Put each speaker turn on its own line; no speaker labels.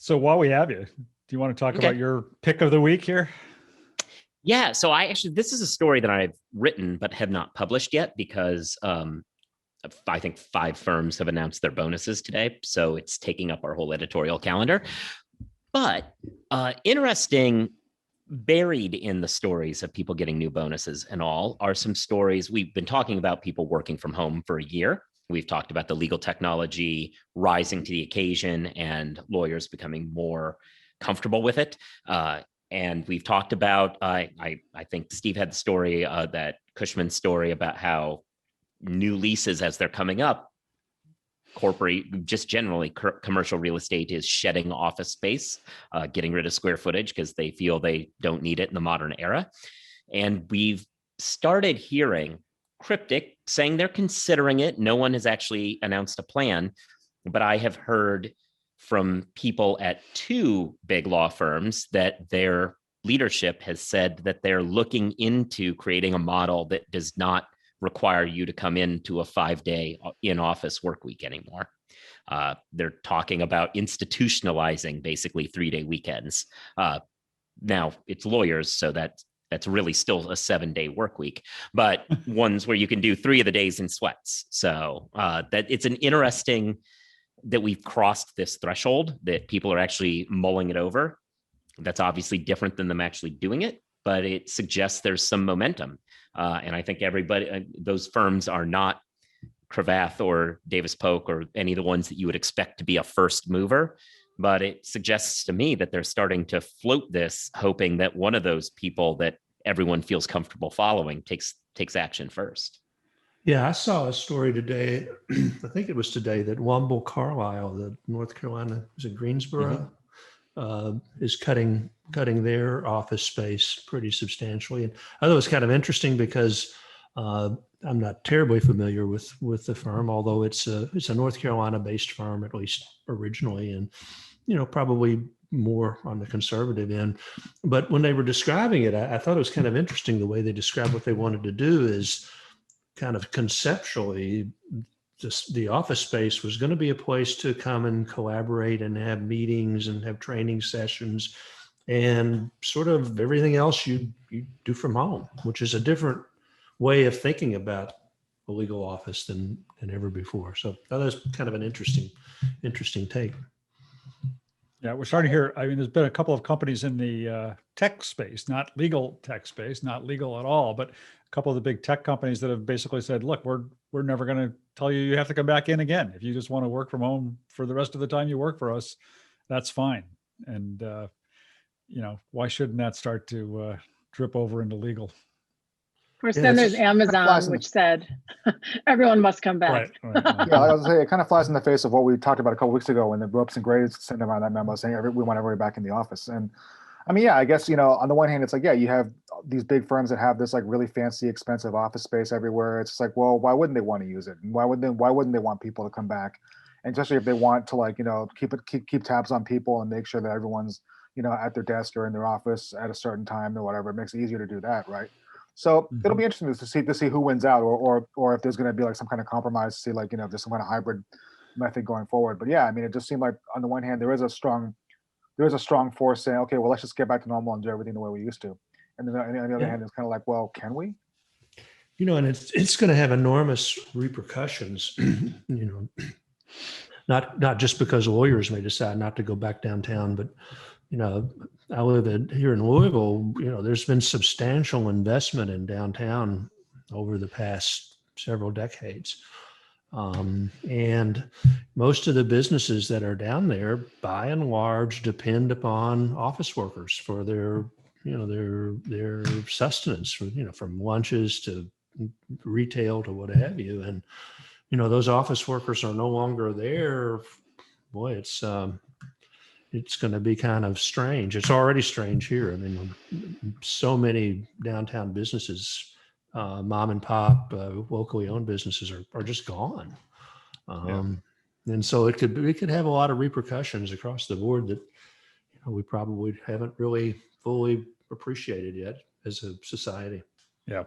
So while we have you, do you want to talk about
Okay.
your pick of the week here?
Yeah. So this is a story that I've written but have not published yet because I think 5 firms have announced their bonuses today. So it's taking up our whole editorial calendar. But interesting, buried in the stories of people getting new bonuses and all are some stories. We've been talking about people working from home for a year. We've talked about the legal technology rising to the occasion and lawyers becoming more comfortable with it. And we've talked about, I think Steve had the story, that Cushman story about how new leases as they're coming up, corporate, just generally commercial real estate is shedding office space, getting rid of square footage because they feel they don't need it in the modern era. And we've started hearing cryptic saying they're considering it. No one has actually announced a plan, but I have heard from people at 2 big law firms that their leadership has said that they're looking into creating a model that does not require you to come into a 5-day in-office work week anymore. They're talking about institutionalizing basically 3-day weekends. Now it's lawyers, so that's really still a 7-day work week, but ones where you can do 3 of the days in sweats. So that it's an interesting that we've crossed this threshold, that people are actually mulling it over. That's obviously different than them actually doing it, but it suggests there's some momentum. And I think everybody, those firms are not Cravath or Davis Polk or any of the ones that you would expect to be a first mover. But it suggests to me that they're starting to float this, hoping that one of those people that everyone feels comfortable following takes action first.
Yeah, I saw a story today. I think it was today that Womble Carlyle, the North Carolina, is it Greensboro, is cutting their office space pretty substantially. And I thought it was kind of interesting because I'm not terribly familiar with the firm, although it's a North Carolina-based firm, at least originally, and probably more on the conservative end. But when they were describing it, I thought it was kind of interesting the way they described what they wanted to do is kind of conceptually, just the office space was going to be a place to come and collaborate and have meetings and have training sessions and sort of everything else you do from home, which is a different way of thinking about a legal office than ever before. So that was kind of an interesting take.
Yeah, we're starting to hear, I mean, there's been a couple of companies in the tech space, not legal tech space, not legal at all, but a couple of the big tech companies that have basically said, look, we're never going to tell you have to come back in again. If you just want to work from home for the rest of the time you work for us, that's fine. And, why shouldn't that start to drip over into legal?
Of course, then there's Amazon, which said everyone must come back.
Right. Yeah, I was gonna say, it kind of flies in the face of what we talked about a couple weeks ago when the ropes and grades sent around that memo saying we want everybody back in the office. And I mean, yeah, I guess, on the one hand, it's like, yeah, you have these big firms that have this like really fancy, expensive office space everywhere. It's just like, well, why wouldn't they want to use it? And why wouldn't they want people to come back? And especially if they want to like, keep tabs on people and make sure that everyone's, at their desk or in their office at a certain time or whatever. It makes it easier to do that, right? So it'll be interesting to see who wins out, or if there's going to be like some kind of compromise to see like if there's some kind of hybrid method going forward. But yeah, I mean, it just seemed like on the one hand there is a strong force saying, okay, well, let's just get back to normal and do everything the way we used to, and then on the other hand, it's kind of like, well, can we?
And it's going to have enormous repercussions. Not just because lawyers may decide not to go back downtown, but I live here in Louisville. There's been substantial investment in downtown over the past several decades. And most of the businesses that are down there, by and large, depend upon office workers for their sustenance, from lunches to retail to what have you. And, those office workers are no longer there. Boy, it's going to be kind of strange. It's already strange here. I mean, so many downtown businesses, mom and pop, locally owned businesses are just gone. And so it could have a lot of repercussions across the board that we probably haven't really fully appreciated yet as a society.
Yeah.